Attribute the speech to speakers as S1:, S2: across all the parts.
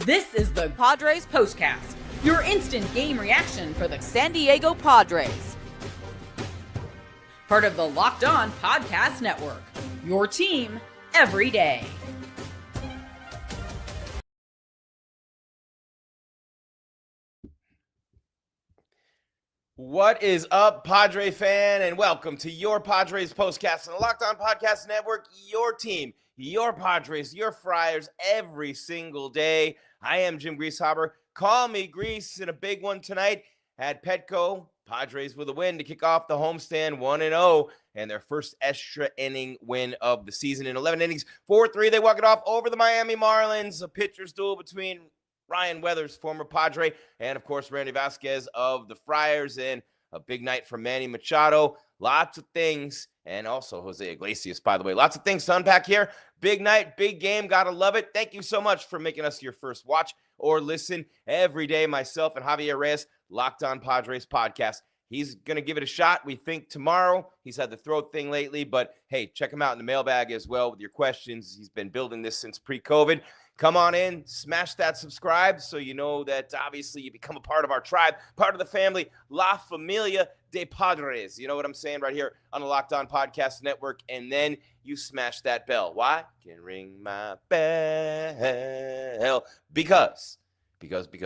S1: This is the Padres Postcast, your instant game reaction for the San Diego Padres. Part of the Locked On Podcast Network, your team every day.
S2: What is up, Padre fan, and welcome to your Padres Postcast on the Locked On Podcast Network, your team, your Padres, your Friars, every single day. I am Jim Grieshaber. Call me Grease, in a big one tonight at Petco. Padres with a win to kick off the homestand 1-0 and their first extra inning win of the season in 11 innings. 4-3, they walk it off over the Miami Marlins. A pitcher's duel between Ryan Weathers, former Padre, and of course Randy Vasquez of the Friars, and a big night for Manny Machado. Lots of things, and also Jose Iglesias, by the way. Lots of things to unpack here. Big night, big game. Gotta love it. Thank you so much for making us your first watch or listen every day. Myself and Javier Reyes, Locked On Padres podcast. He's going to give it a shot, we think, tomorrow. He's had the throat thing lately, but hey, check him out in the mailbag as well with your questions. He's been building this since pre-COVID. Come on in, smash that subscribe so you know that obviously you become a part of our tribe, part of the family, La Familia de Padres. You know what I'm saying right here on the Locked On Podcast Network. And then you smash that bell. Why? Can ring my bell. Because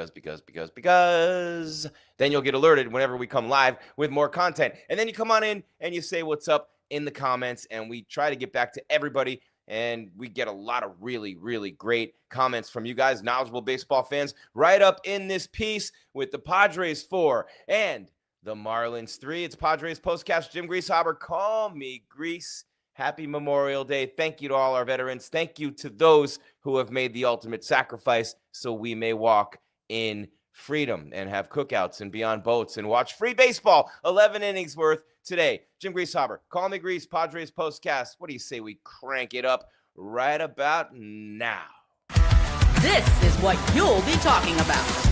S2: then you'll get alerted whenever we come live with more content. And then you come on in and you say what's up in the comments, and we try to get back to everybody. And we get a lot of really, really great comments from you guys, knowledgeable baseball fans, right up in this piece with the Padres 4 and the Marlins 3. It's Padres Postcast. Jim Grieshaber, call me Grease. Happy Memorial Day. Thank you to all our veterans. Thank you to those who have made the ultimate sacrifice so we may walk in freedom and have cookouts and be on boats and watch free baseball. 11 innings worth today. Jim Grieshaber, call me Grease, Padres Postcast. What do you say we crank it up right about now?
S1: This is what you'll be talking about.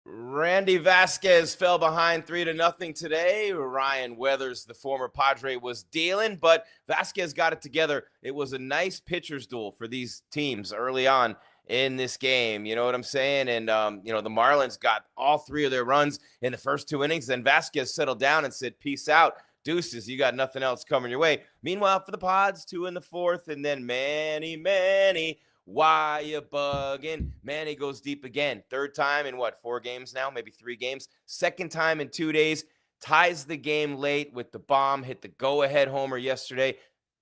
S2: Randy Vasquez fell behind 3-0 today. Ryan Weathers, the former Padre, was dealing, but Vasquez got it together. It was a nice pitcher's duel for these teams early on in this game. You know what I'm saying? And, the Marlins got all three of their runs in the first two innings. Then Vasquez settled down and said, peace out. Deuces, you got nothing else coming your way. Meanwhile, for the Pods, 2 in the fourth, and then Manny, why you bugging? Manny goes deep again. Third time in 4 games now? Maybe 3 games. Second time in 2 days. Ties the game late with the bomb. Hit the go-ahead homer yesterday.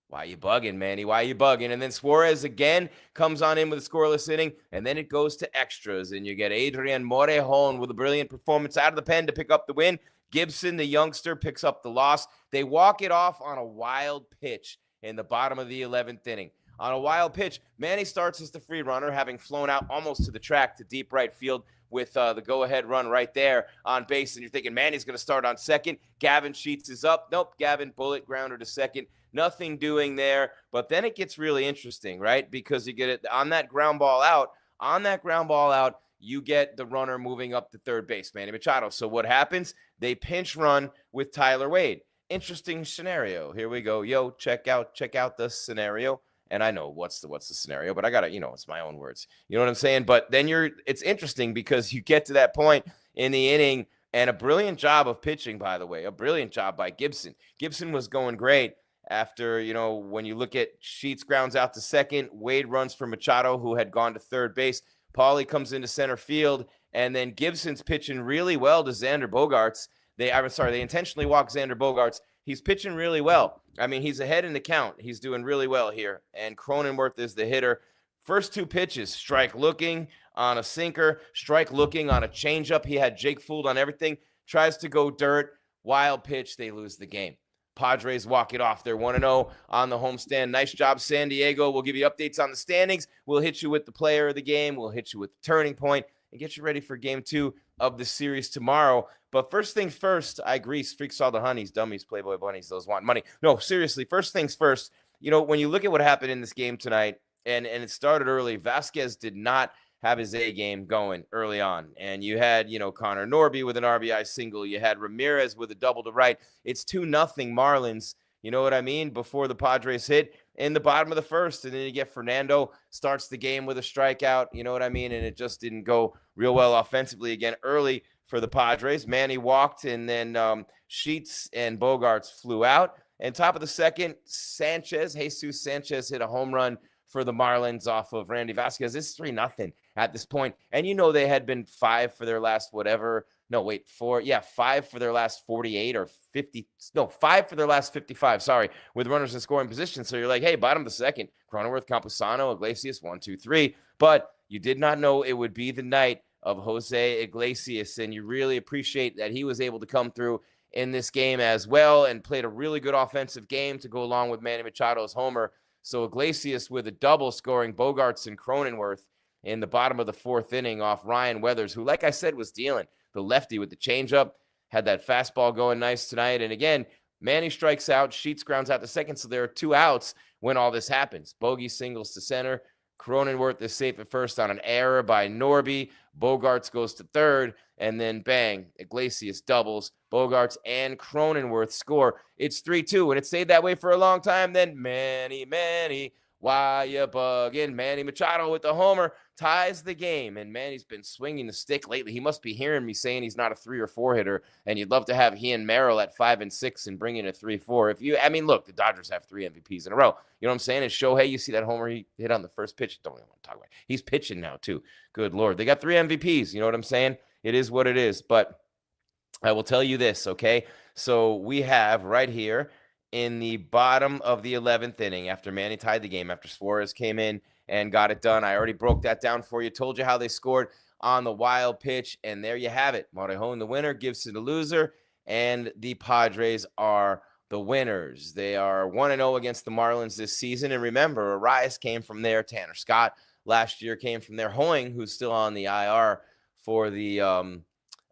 S2: Why you bugging, Manny? Why you bugging? And then Suarez again comes on in with a scoreless inning, and then it goes to extras, and you get Adrian Morejon with a brilliant performance out of the pen to pick up the win. Gibson, the youngster, picks up the loss. They walk it off on a wild pitch in the bottom of the 11th inning. On a wild pitch, Manny starts as the free runner, having flown out almost to the track to deep right field with the go-ahead run right there on base. And you're thinking Manny's going to start on second. Gavin Sheets is up. Nope, Gavin bullet grounder to second. Nothing doing there. But then it gets really interesting, right? Because you get it on that ground ball out. You get the runner moving up to third base, Manny Machado. So what happens? They pinch run with Tyler Wade. Interesting scenario. Here we go. Yo, check out the scenario. And I know what's the scenario, but I got to, it's my own words. You know what I'm saying? But then it's interesting because you get to that point in the inning, and a brilliant job of pitching, by the way, a brilliant job by Gibson. Gibson was going great after, when you look at Sheets grounds out to second, Wade runs for Machado, who had gone to third base. Paulie comes into center field, and then Gibson's pitching really well to Xander Bogaerts. They intentionally walk Xander Bogaerts. He's pitching really well. I mean, he's ahead in the count. He's doing really well here. And Cronenworth is the hitter. First 2 pitches, strike looking on a sinker, strike looking on a changeup. He had Jake fooled on everything. Tries to go dirt. Wild pitch. They lose the game. Padres walk it off. They're 1-0 on the homestand. Nice job, San Diego. We'll give you updates on the standings. We'll hit you with the player of the game. We'll hit you with the turning point and get you ready for game 2 of the series tomorrow. But first things first, I grease freaks all the honeys, dummies, Playboy bunnies, those want money. No, seriously, first things first, when you look at what happened in this game tonight, and it started early, Vasquez did not have his A game going early on. And you had, Connor Norby with an RBI single. You had Ramirez with a double to right. It's 2-0 Marlins, you know what I mean, before the Padres hit. in the bottom of the first. And then you get Fernando starts the game with a strikeout. You know what I mean? And it just didn't go real well offensively again early for the Padres. Manny walked, and then Sheets and Bogarts flew out. And top of the second, Jesus Sanchez hit a home run for the Marlins off of Randy Vasquez. It's 3-0 at this point. And you know they had been 5 for their last 5 for their last 48 or 50. No, 5 for their last 55, with runners in scoring position. So you're like, hey, bottom of the second, Cronenworth, Campusano, Iglesias, 1, 2, 3. But you did not know it would be the night of Jose Iglesias, and you really appreciate that he was able to come through in this game as well and played a really good offensive game to go along with Manny Machado's homer. So Iglesias with a double scoring Bogarts and Cronenworth in the bottom of the 4th inning off Ryan Weathers, who, like I said, was dealing. The lefty with the changeup, had that fastball going nice tonight. And again, Manny strikes out, Sheets grounds out to second, so there are 2 outs when all this happens. Bogey singles to center. Cronenworth is safe at first on an error by Norby. Bogarts goes to third, and then bang, Iglesias doubles. Bogarts and Cronenworth score. It's 3-2, and it stayed that way for a long time. Then Manny, why you bugging? Manny Machado with the homer ties the game, and Manny's been swinging the stick lately. He must be hearing me saying he's not a 3 or 4 hitter, and you'd love to have he and Merrill at 5 and 6 and bring in a 3-4. Look, the Dodgers have 3 MVPs in a row. You know what I'm saying? And Shohei, you see that homer he hit on the first pitch? Don't even want to talk about it. He's pitching now too. Good Lord, they got 3 MVPs. You know what I'm saying? It is what it is. But I will tell you this, okay? So we have right here in the bottom of the 11th inning, after Manny tied the game, after Suarez came in and got it done. I already broke that down for you, told you how they scored on the wild pitch, and there you have it. Morejon, the winner, Gibson, the loser, and the Padres are the winners. They are 1-0 against the Marlins this season, and remember, Arias came from there. Tanner Scott last year came from there. Hoying, who's still on the IR for the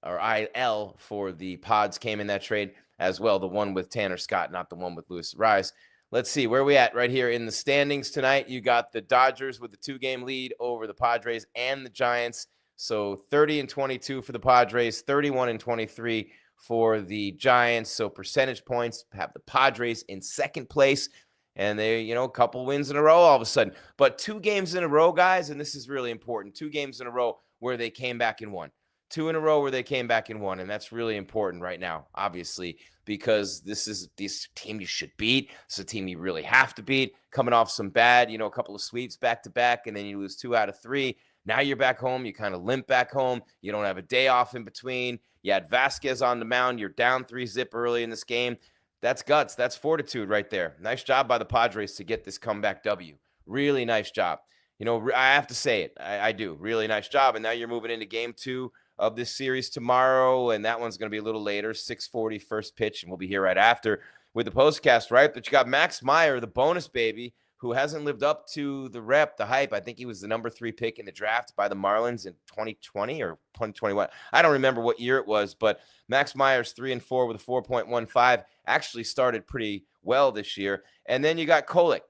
S2: or IL for the Pods, came in that trade as well, the one with Tanner Scott, not the one with Luis Arias. Let's see, where are we at right here in the standings tonight? You got the Dodgers with the 2-game lead over the Padres and the Giants. So 30-22 for the Padres, 31-23 for the Giants. So percentage points have the Padres in second place. And they, a couple wins in a row all of a sudden. But 2 games in a row, guys, and this is really important. 2 games in a row where they came back and won. 2 in a row where they came back and won, and that's really important right now, obviously, because this team you should beat. It's a team you really have to beat. Coming off some bad, a couple of sweeps back-to-back, and then you lose 2 out of 3. Now you're back home. You kind of limp back home. You don't have a day off in between. You had Vasquez on the mound. You're down 3-0 early in this game. That's guts. That's fortitude right there. Nice job by the Padres to get this comeback W. Really nice job. I have to say it. I do. Really nice job. And now you're moving into game 2 of this series tomorrow, and that one's going to be a little later, 6:40 first pitch, and we'll be here right after with the postcast, right? But you got Max Meyer, the bonus baby, who hasn't lived up to the hype. I think he was the number 3 pick in the draft by the Marlins in 2020 or 2021. I don't remember what year it was, but Max Meyer's 3-4 with a 4.15, actually started pretty well this year. And then you got Kolek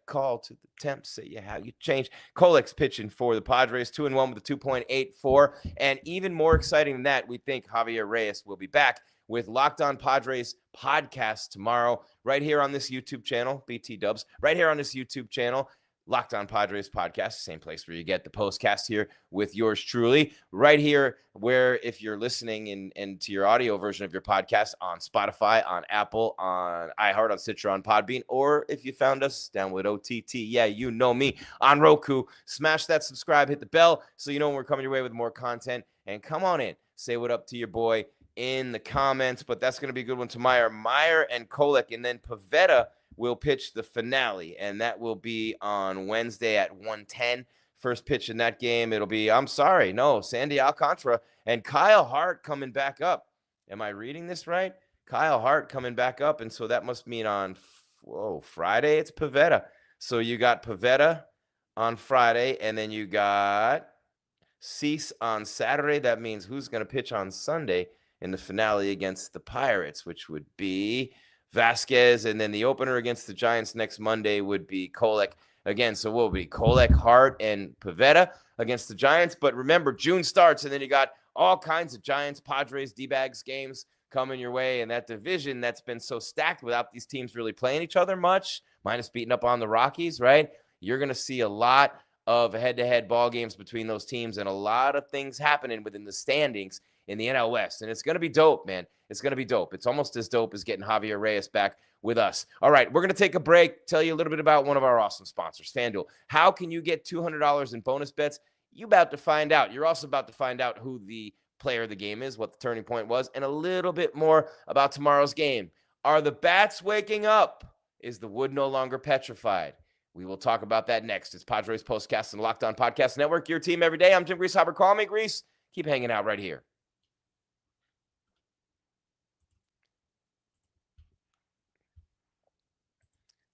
S2: call to the temp, say how you change. Kolek's pitching for the Padres, 2-1 with a 2.84. And even more exciting than that, we think Javier Reyes will be back with Locked On Padres podcast tomorrow, right here on this YouTube channel, BT Dubs, right here on this YouTube channel. Locked On Padres podcast, same place where you get the postcast here with yours truly, right here where if you're listening and to your audio version of your podcast on Spotify, on Apple, on iHeart, on Stitcher, on Podbean, or if you found us down with OTT, yeah, you know me, on Roku, smash that subscribe, hit the bell so you know when we're coming your way with more content, and come on in, say what up to your boy in the comments. But that's going to be a good one to Meyer and Kolek, and then Pivetta will pitch the finale, and that will be on Wednesday at 1:10. First pitch in that game, it'll be, Sandy Alcantara and Kyle Hart coming back up. Am I reading this right? Kyle Hart coming back up, and so that must mean on Friday it's Pivetta. So you got Pivetta on Friday, and then you got Cease on Saturday. That means who's going to pitch on Sunday in the finale against the Pirates, which would be Vasquez, and then the opener against the Giants next Monday would be Kolek again. So we'll be Kolek, Hart, and Pivetta against the Giants. But remember, June starts, and then you got all kinds of Giants, Padres, D-Bags games coming your way in that division that's been so stacked without these teams really playing each other much, minus beating up on the Rockies, right? You're going to see a lot of head-to-head ball games between those teams and a lot of things happening within the standings in the NL West. And it's going to be dope, man. It's going to be dope. It's almost as dope as getting Javier Reyes back with us. All right, we're going to take a break, tell you a little bit about one of our awesome sponsors, FanDuel. How can you get $200 in bonus bets? You're about to find out. You're also about to find out who the player of the game is, what the turning point was, and a little bit more about tomorrow's game. Are the bats waking up? Is the wood no longer petrified? We will talk about that next. It's Padres Postcast and Locked On Podcast Network, your team every day. I'm Jim Grieshaber. Call me Grease. Keep hanging out right here.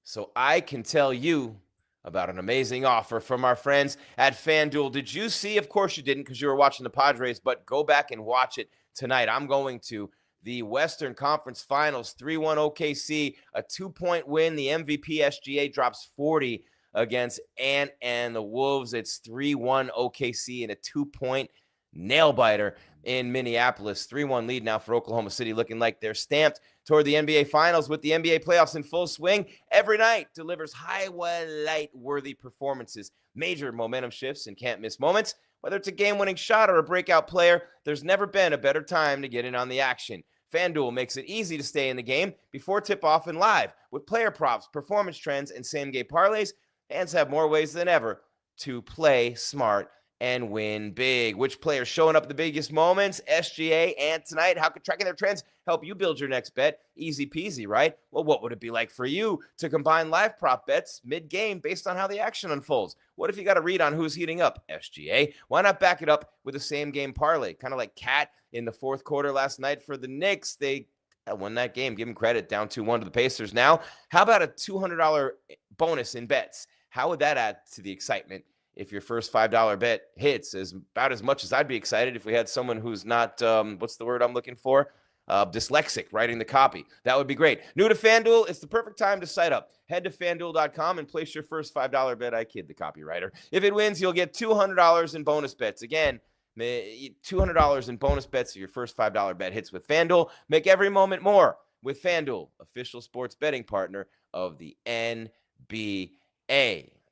S2: So I can tell you about an amazing offer from our friends at FanDuel. Did you see? Of course you didn't because you were watching the Padres, but go back and watch it tonight. I'm going to. The Western Conference Finals, 3-1 OKC, a 2-point win. The MVP SGA drops 40 against Ant and the Wolves. It's 3-1 OKC and a 2-point nail-biter in Minneapolis. 3-1 lead now for Oklahoma City, looking like they're stamped toward the NBA Finals with the NBA playoffs in full swing. Every night delivers highlight-worthy performances, major momentum shifts, and can't-miss moments. Whether it's a game-winning shot or a breakout player, there's never been a better time to get in on the action. FanDuel makes it easy to stay in the game before tip-off and live. With player props, performance trends, and same-game parlays, fans have more ways than ever to play smart and win big. Which players showing up at the biggest moments? SGA and tonight. How could tracking their trends help you build your next bet? Easy peasy, right? Well, what would it be like for you to combine live prop bets mid-game based on how the action unfolds? What if you got a read on who's heating up? SGA. Why not back it up with a same-game parlay? Kind of like Cat in the fourth quarter last night for the Knicks. They won that game. Give them credit. Down 2-1 to the Pacers. Now, how about a $200 bonus in bets? How would that add to the excitement? If your first $5 bet hits, is about as much as I'd be excited if we had someone who's not, what's the word I'm looking for? Dyslexic writing the copy. That would be great. New to FanDuel, it's the perfect time to sign up. Head to FanDuel.com and place your first $5 bet. I kid the copywriter. If it wins, you'll get $200 in bonus bets. Again, $200 in bonus bets if your first $5 bet hits with FanDuel. Make every moment more with FanDuel, official sports betting partner of the NBA.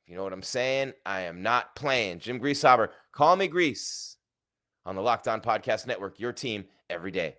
S2: You know what I'm saying? I am not playing. Jim Grieshaber, call me Grease on the Locked On Podcast Network, your team every day.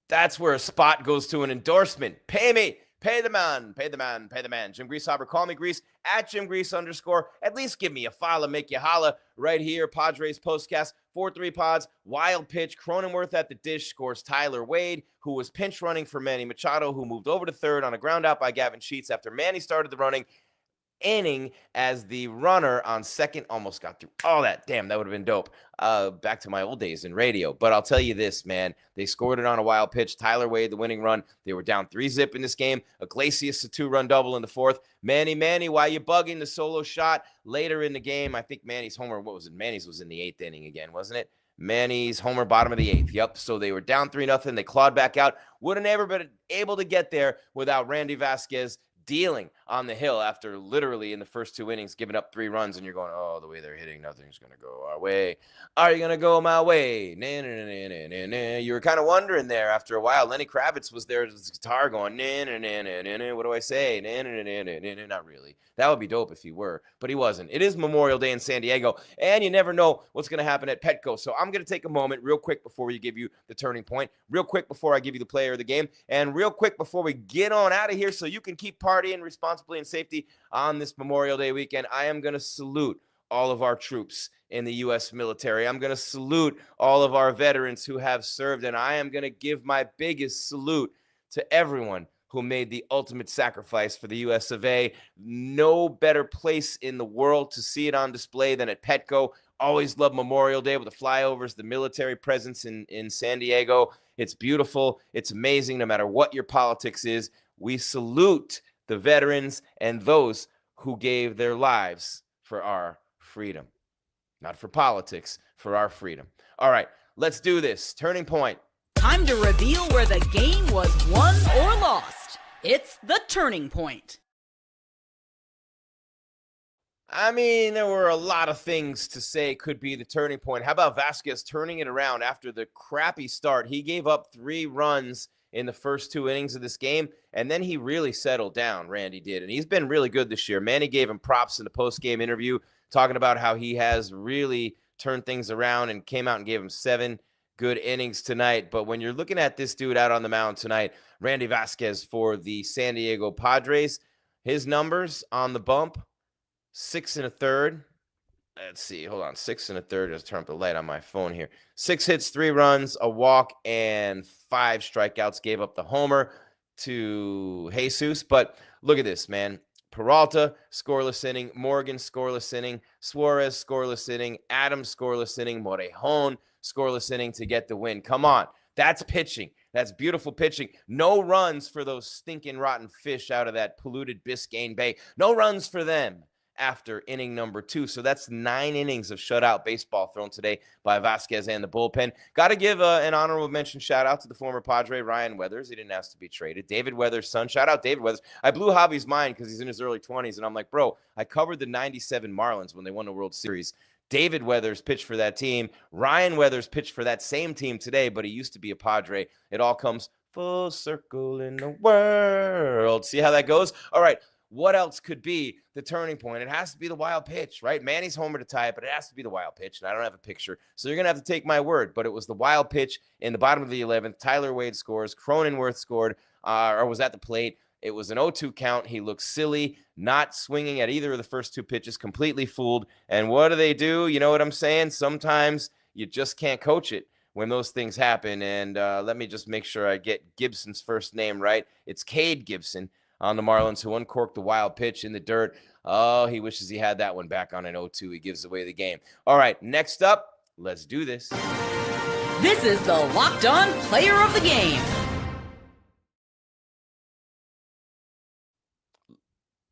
S2: That's where a spot goes to an endorsement. Pay me. Pay the man. Pay the man. Pay the man. Jim Grieshaber, call me Grease at Jim Grease _. At least give me a follow, make you holla right here. Padres Postcast, 4-3 Pods, wild pitch. Cronenworth at the dish scores Tyler Wade, who was pinch running for Manny Machado, who moved over to third on a ground out by Gavin Sheets after Manny started the running. Inning as the runner on second, almost got through all that. Damn, that would have been dope. Back to my old days in radio. But I'll tell you this, man. They scored it on a wild pitch. Tyler Wade, the winning run. They were down 3-zip in this game. Iglesias, a 2-run double in the fourth. Manny, why you bugging? The solo shot later in the game. I think Manny's homer, what was it? Manny's was in the 8th inning again, wasn't it? Manny's homer, bottom of the 8th. Yep. So they were down 3-0. They clawed back out. Would have never been able to get there without Randy Vasquez dealing on the hill after literally in the first 2 innings giving up 3 runs, and you're going, oh, the way they're hitting, nothing's going to go our way. Are you going to go my way? Nah, nah, nah, nah, nah, nah. You were kind of wondering there after a while. Lenny Kravitz was there with his guitar going, nah, nah, nah, nah, nah, nah. What do I say? Nah, nah, nah, nah, nah, nah. Not really. That would be dope if he were, but he wasn't. It is Memorial Day in San Diego, and you never know what's going to happen at Petco. So I'm going to take a moment real quick before we give you the turning point, real quick before I give you the player of the game, and real quick before we get on out of here so you can keep partying responsibly and safety on this Memorial Day weekend. I am going to salute all of our troops in the U.S. military. I'm going to salute all of our veterans who have served, and I am going to give my biggest salute to everyone who made the ultimate sacrifice for the U.S. of A. No better place in the world to see it on display than at Petco. Always love Memorial Day with the flyovers, the military presence in San Diego. It's beautiful. It's amazing. No matter what your politics is, we salute the veterans and those who gave their lives for our freedom. Not for politics, for our freedom. All right, let's do this. Turning point.
S1: Time to reveal where the game was won or lost. It's the turning point.
S2: I mean, there were a lot of things to say could be the turning point. How about Vasquez turning it around after the crappy start? He gave up 3 runs in the first 2 innings of this game, and then he really settled down, Randy did, and he's been really good this year. Manny gave him props in the post-game interview, talking about how he has really turned things around and came out and gave him 7 good innings tonight. But when you're looking at this dude out on the mound tonight, Randy Vasquez for the San Diego Padres, his numbers on the bump, 6 1/3. Let's see. Hold on. 6 1/3. Just turn up the light on my phone here. 6 hits, 3 runs, a walk, and 5 strikeouts. Gave up the homer to Jesus. But look at this, man. Peralta, scoreless inning. Morgan, scoreless inning. Suarez, scoreless inning. Adams, scoreless inning. Morejon, scoreless inning to get the win. Come on. That's pitching. That's beautiful pitching. No runs for those stinking rotten fish out of that polluted Biscayne Bay. No runs for them after inning number 2. So that's 9 innings of shutout baseball thrown today by Vasquez and the bullpen. Got to give an honorable mention shout out to the former Padre, Ryan Weathers. He didn't ask to be traded. David Weathers' son. Shout out David Weathers. I blew Javi's mind because he's in his early 20s, and I'm like, bro, I covered the 97 Marlins when they won the World Series. David Weathers pitched for that team. Ryan Weathers pitched for that same team today, but he used to be a Padre. It all comes full circle in the world. See how that goes? All right. What else could be the turning point? It has to be the wild pitch, right? Manny's homer to tie it, but it has to be the wild pitch, and I don't have a picture, so you're going to have to take my word, but it was the wild pitch in the bottom of the 11th. Tyler Wade scores. Cronenworth scored, or was at the plate. It was an 0-2 count. He looked silly, not swinging at either of the first 2 pitches, completely fooled. And what do? You know what I'm saying? Sometimes you just can't coach it when those things happen. And let me just make sure I get Gibson's first name right. It's Cade Gibson on the Marlins, who uncorked the wild pitch in the dirt. Oh, he wishes he had that one back on an 0-2. He gives away the game. All right, next up, let's do this.
S1: This is the Locked On Player of the Game.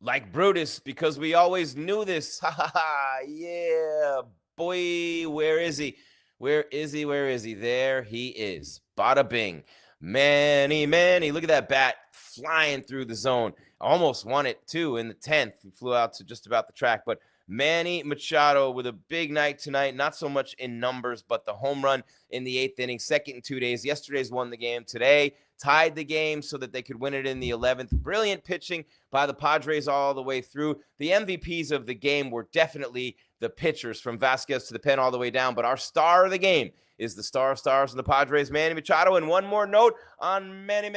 S2: Like Brutus, because we always knew this. Ha ha ha, yeah, boy, where is he? Where is he? Where is he? There he is. Bada bing. Manny, look at that bat flying through the zone. Almost won it, too, in the 10th. He flew out to just about the track. But Manny Machado with a big night tonight. Not so much in numbers, but the home run in the 8th inning. Second in 2 days. Yesterday's won the game. Today tied the game so that they could win it in the 11th. Brilliant pitching by the Padres all the way through. The MVPs of the game were definitely the pitchers, from Vasquez to the pen all the way down. But our star of the game is the star of stars of the Padres, Manny Machado. And one more note on Manny.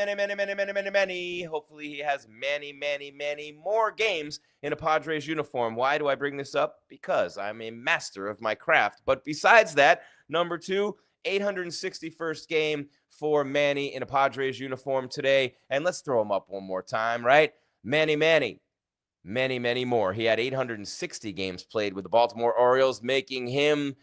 S2: Hopefully he has many more games in a Padres uniform. Why do I bring this up? Because I'm a master of my craft. But besides that, number 2, 861st game for Manny in a Padres uniform today. And let's throw him up one more time, right? Manny. Many more. He had 860 games played with the Baltimore Orioles, making him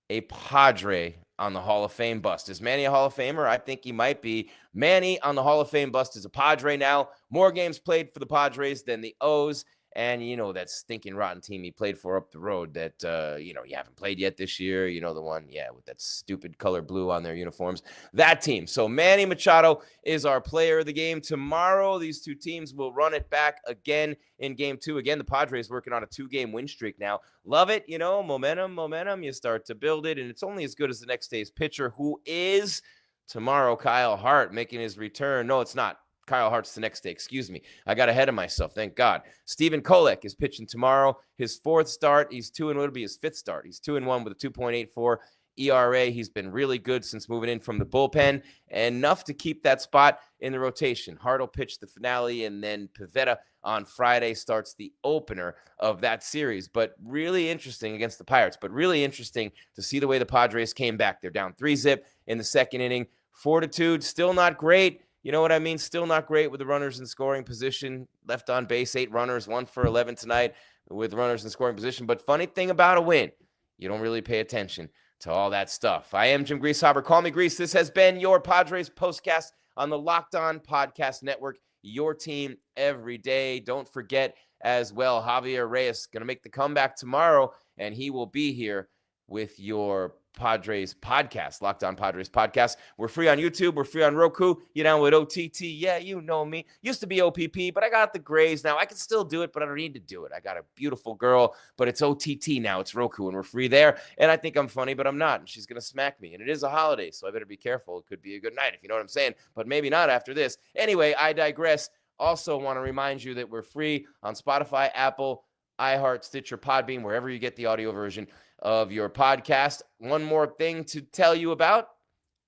S2: a Padre on the Hall of Fame bust. Is Manny a Hall of Famer? I think he might be. Manny on the Hall of Fame bust is a Padre now. More games played for the Padres than the O's. And, you know, that stinking rotten team he played for up the road that, you haven't played yet this year. You know, the one, with that stupid color blue on their uniforms. That team. So Manny Machado is our player of the game. Tomorrow, these 2 teams will run it back again in game 2. Again, the Padres working on a 2-game win streak now. Love it. Momentum. You start to build it, and it's only as good as the next day's pitcher, who is tomorrow Kyle Hart making his return. No, it's not. Kyle Hart's the next day. Excuse me. I got ahead of myself. Thank God. Stephen Kolek is pitching tomorrow. His 4th start. He's 2-1. It'll be his 5th start. He's 2-1 with a 2.84 ERA. He's been really good since moving in from the bullpen, enough to keep that spot in the rotation. Hart will pitch the finale, and then Pivetta on Friday starts the opener of that series. But really interesting against the Pirates. But really interesting to see the way the Padres came back. They're down 3-0 in the 2nd inning. Fortitude, still not great. You know what I mean? Still not great with the runners in scoring position. Left on base, 8 runners, 1 for 11 tonight with runners in scoring position. But funny thing about a win, you don't really pay attention to all that stuff. I am Jim Grieshaber. Call me Grease. This has been your Padres Postcast on the Locked On Podcast Network. Your team every day. Don't forget as well, Javier Reyes going to make the comeback tomorrow, and he will be here with your Padres Podcast, Locked On Padres Podcast. We're free on YouTube. We're free on Roku. You download OTT. Yeah, you know me. Used to be OPP, but I got the GRIES now. I can still do it, but I don't need to do it. I got a beautiful girl, but it's OTT now. It's Roku, and we're free there. And I think I'm funny, but I'm not. And she's going to smack me. And it is a holiday, so I better be careful. It could be a good night, if you know what I'm saying. But maybe not after this. Anyway, I digress. Also want to remind you that we're free on Spotify, Apple, iHeart, Stitcher, Podbean, wherever you get the audio version of your podcast. One more thing to tell you about.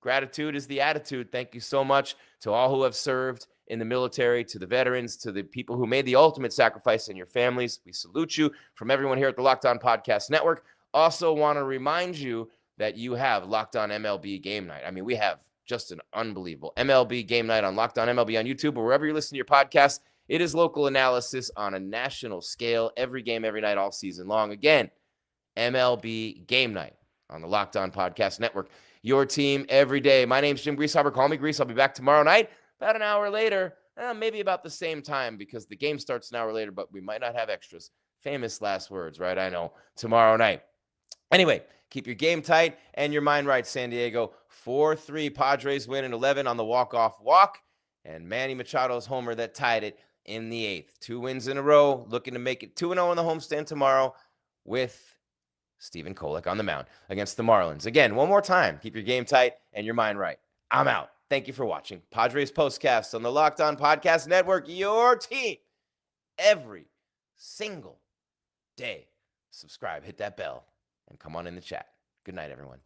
S2: Gratitude is the attitude. Thank you so much to all who have served in the military, to the veterans, to the people who made the ultimate sacrifice in your families. We salute you from everyone here at the Locked On Podcast Network. Also want to remind you that you have Locked On MLB Game Night. I mean, we have just an unbelievable MLB Game Night on Locked On MLB on YouTube or wherever you listen to your podcast. It is local analysis on a national scale, every game, every night, all season long. Again, MLB Game Night on the Locked On Podcast Network. Your team every day. My name's Jim Grieshaber. Call me Grease. I'll be back tomorrow night, about an hour later, maybe about the same time because the game starts an hour later, but we might not have extras. Famous last words, right? I know. Tomorrow night. Anyway, keep your game tight and your mind right, San Diego. 4-3 Padres win in 11 on the walk-off walk, and Manny Machado's homer that tied it in the 8th. 2 wins in a row, looking to make it 2-0 on the homestand tomorrow with Stephen Kolek on the mound against the Marlins. Again, one more time, keep your game tight and your mind right. I'm out. Thank you for watching Padres Postcast on the Locked On Podcast Network, your team every single day. Subscribe, hit that bell, and come on in the chat. Good night, everyone.